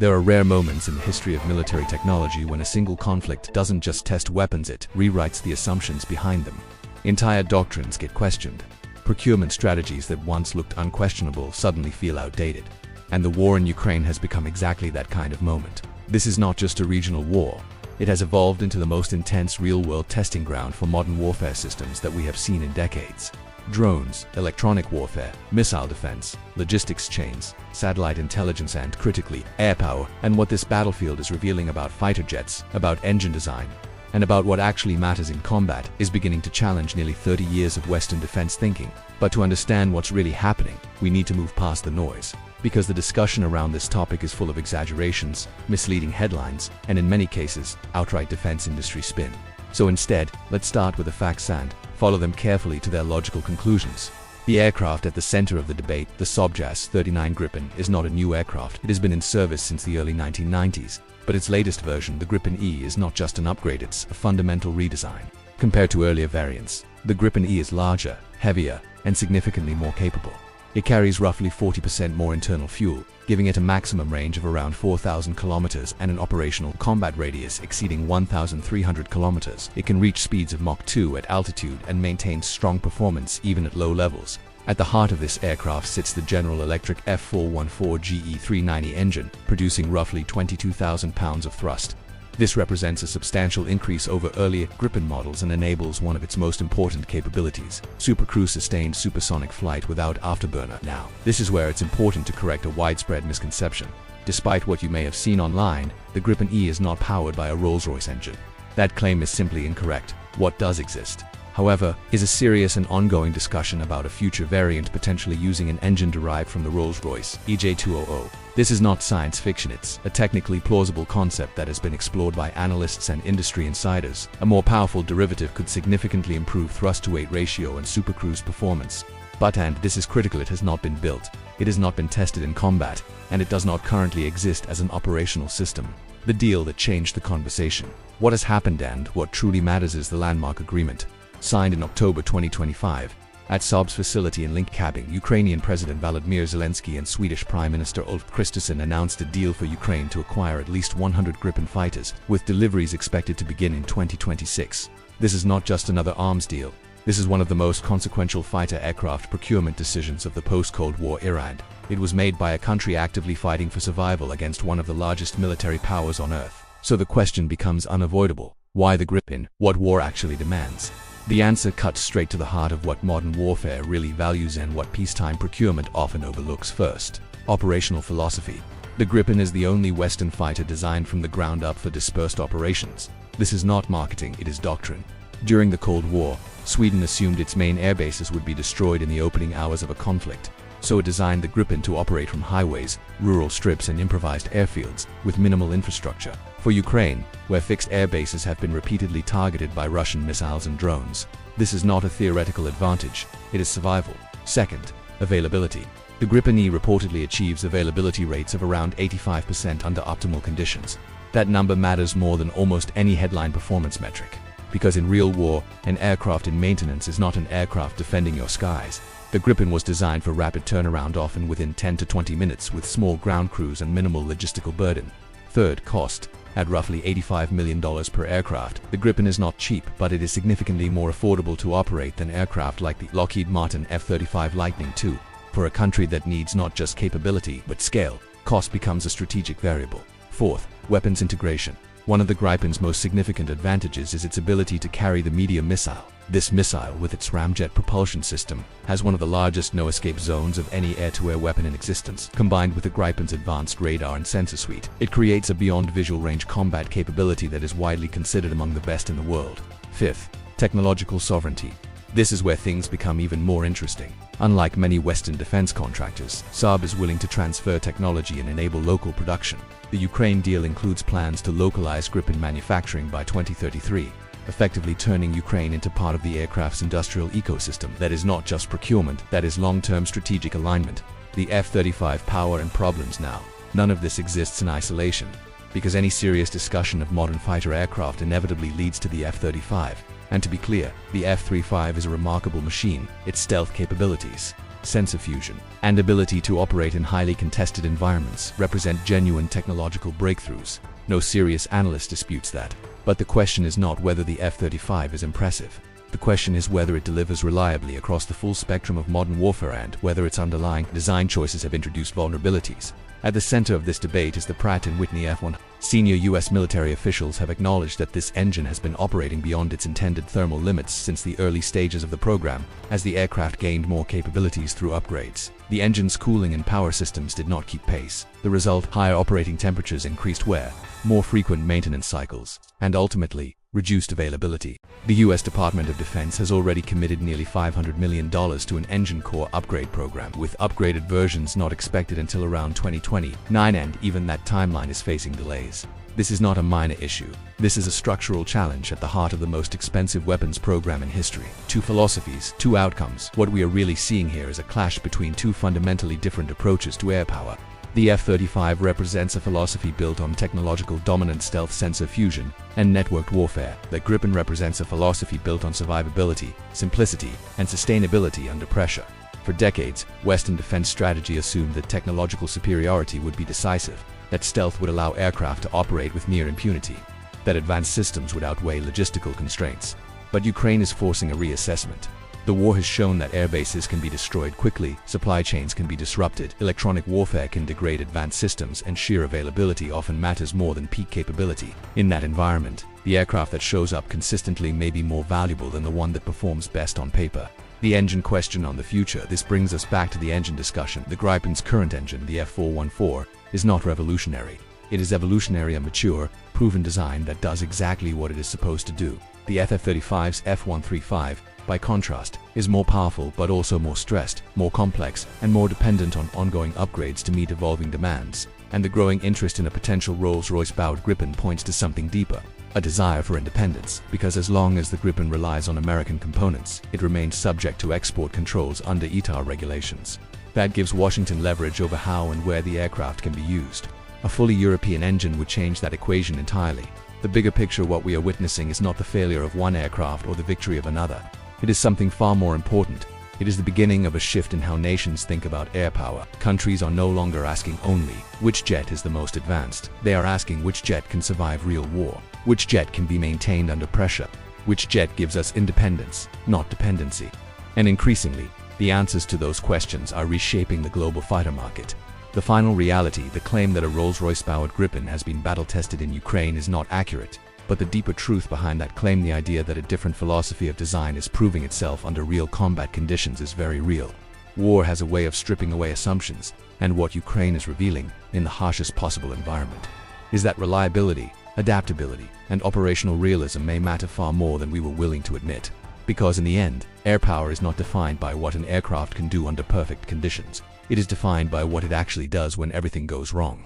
There are rare moments in the history of military technology when a single conflict doesn't just test weapons, it rewrites the assumptions behind them. Entire doctrines get questioned. Procurement strategies that once looked unquestionable suddenly feel outdated. And the war in Ukraine has become exactly that kind of moment. This is not just a regional war. It has evolved into the most intense real-world testing ground for modern warfare systems that we have seen in decades. Drones, electronic warfare, missile defense, logistics chains, satellite intelligence, and critically, air power, and what this battlefield is revealing about fighter jets, about engine design, and about what actually matters in combat is beginning to challenge nearly 30 years of Western defense thinking. But to understand what's really happening, we need to move past the noise. Because the discussion around this topic is full of exaggerations, misleading headlines, and in many cases, outright defense industry spin. So instead, let's start with the facts and follow them carefully to their logical conclusions. The aircraft at the center of the debate, the Sobjas 39 Gripen, is not a new aircraft. It has been in service since the early 1990s. But its latest version, the Gripen E, is not just an upgrade, it's a fundamental redesign. Compared to earlier variants, the Gripen E is larger, heavier, and significantly more capable. It carries roughly 40% more internal fuel, giving it a maximum range of around 4,000 kilometers and an operational combat radius exceeding 1,300 kilometers. It can reach speeds of Mach 2 at altitude and maintains strong performance even at low levels. At the heart of this aircraft sits the General Electric F414 GE390 engine, producing roughly 22,000 pounds of thrust. This represents a substantial increase over earlier Gripen models and enables one of its most important capabilities, supercruise sustained supersonic flight without afterburner. Now, this is where it's important to correct a widespread misconception. Despite what you may have seen online, the Gripen E is not powered by a Rolls-Royce engine. That claim is simply incorrect. What does exist, however, is a serious and ongoing discussion about a future variant potentially using an engine derived from the Rolls-Royce EJ200. This is not science fiction, it's a technically plausible concept that has been explored by analysts and industry insiders. A more powerful derivative could significantly improve thrust-to-weight ratio and supercruise performance. But, and this is critical, it has not been built, it has not been tested in combat, and it does not currently exist as an operational system. The deal that changed the conversation. What has happened and what truly matters is the landmark agreement. Signed in October 2025, at Saab's facility in Linköping, Ukrainian President Volodymyr Zelensky and Swedish Prime Minister Ulf Kristersson announced a deal for Ukraine to acquire at least 100 Gripen fighters, with deliveries expected to begin in 2026. This is not just another arms deal. This is one of the most consequential fighter aircraft procurement decisions of the post-Cold War era, and it was made by a country actively fighting for survival against one of the largest military powers on Earth. So the question becomes unavoidable. Why the Gripen? What war actually demands? The answer cuts straight to the heart of what modern warfare really values and what peacetime procurement often overlooks. First, operational philosophy. The Gripen is the only Western fighter designed from the ground up for dispersed operations. This is not marketing, it is doctrine. During the Cold War, Sweden assumed its main airbases would be destroyed in the opening hours of a conflict. So it designed the Gripen to operate from highways, rural strips, and improvised airfields, with minimal infrastructure. For Ukraine, where fixed air bases have been repeatedly targeted by Russian missiles and drones, this is not a theoretical advantage, it is survival. Second, availability. The Gripen E reportedly achieves availability rates of around 85% under optimal conditions. That number matters more than almost any headline performance metric. Because in real war, an aircraft in maintenance is not an aircraft defending your skies. The Gripen was designed for rapid turnaround, often within 10 to 20 minutes, with small ground crews and minimal logistical burden. Third, cost. At roughly $85 million per aircraft, the Gripen is not cheap, but it is significantly more affordable to operate than aircraft like the Lockheed Martin F-35 Lightning II. For a country that needs not just capability, but scale, cost becomes a strategic variable. Fourth, weapons integration. One of the Gripen's most significant advantages is its ability to carry the medium missile. This missile, with its ramjet propulsion system, has one of the largest no-escape zones of any air-to-air weapon in existence. Combined with the Gripen's advanced radar and sensor suite, it creates a beyond visual range combat capability that is widely considered among the best in the world. Fifth, technological sovereignty. This is where things become even more interesting. Unlike many Western defense contractors, Saab is willing to transfer technology and enable local production. The Ukraine deal includes plans to localize Gripen manufacturing by 2033. Effectively turning Ukraine into part of the aircraft's industrial ecosystem. That is not just procurement, that is long-term strategic alignment. The F-35 power and problems now. None of this exists in isolation, because any serious discussion of modern fighter aircraft inevitably leads to the F-35. And to be clear, the F-35 is a remarkable machine. Its stealth capabilities, sensor fusion, and ability to operate in highly contested environments represent genuine technological breakthroughs. No serious analyst disputes that. But the question is not whether the F-35 is impressive. The question is whether it delivers reliably across the full spectrum of modern warfare and whether its underlying design choices have introduced vulnerabilities. At the center of this debate is the Pratt & Whitney F-1. Senior U.S. military officials have acknowledged that this engine has been operating beyond its intended thermal limits since the early stages of the program, as the aircraft gained more capabilities through upgrades. The engine's cooling and power systems did not keep pace. The result: higher operating temperatures, increased wear, more frequent maintenance cycles, and ultimately, reduced availability. The U.S. Department of Defense has already committed nearly $500 million to an engine core upgrade program, with upgraded versions not expected until around 2029, and even that timeline is facing delays. This is not a minor issue. This is a structural challenge at the heart of the most expensive weapons program in history. Two philosophies, two outcomes. What we are really seeing here is a clash between two fundamentally different approaches to air power. The F-35 represents a philosophy built on technological dominance, stealth, sensor fusion, and networked warfare. The Gripen represents a philosophy built on survivability, simplicity, and sustainability under pressure. For decades, Western defense strategy assumed that technological superiority would be decisive, that stealth would allow aircraft to operate with near impunity, that advanced systems would outweigh logistical constraints. But Ukraine is forcing a reassessment. The war has shown that airbases can be destroyed quickly, supply chains can be disrupted, electronic warfare can degrade advanced systems, and sheer availability often matters more than peak capability. In that environment, the aircraft that shows up consistently may be more valuable than the one that performs best on paper. The engine question on the future. This brings us back to the engine discussion. The Gripen's current engine, the F414, is not revolutionary. It is evolutionary, a mature, proven design that does exactly what it is supposed to do. The F-35's F135, by contrast, is more powerful but also more stressed, more complex, and more dependent on ongoing upgrades to meet evolving demands. And the growing interest in a potential Rolls-Royce-powered Gripen points to something deeper, a desire for independence, because as long as the Gripen relies on American components, it remains subject to export controls under ITAR regulations. That gives Washington leverage over how and where the aircraft can be used. A fully European engine would change that equation entirely. The bigger picture, what we are witnessing, is not the failure of one aircraft or the victory of another. It is something far more important. It is the beginning of a shift in how nations think about air power. Countries are no longer asking only, which jet is the most advanced? They are asking, which jet can survive real war? Which jet can be maintained under pressure? Which jet gives us independence, not dependency? And increasingly, the answers to those questions are reshaping the global fighter market. The final reality, the claim that a Rolls-Royce-powered Gripen has been battle-tested in Ukraine, is not accurate. But the deeper truth behind that claim, the idea that a different philosophy of design is proving itself under real combat conditions, is very real. War has a way of stripping away assumptions, and what Ukraine is revealing, in the harshest possible environment, is that reliability, adaptability, and operational realism may matter far more than we were willing to admit. Because in the end, air power is not defined by what an aircraft can do under perfect conditions. It is defined by what it actually does when everything goes wrong.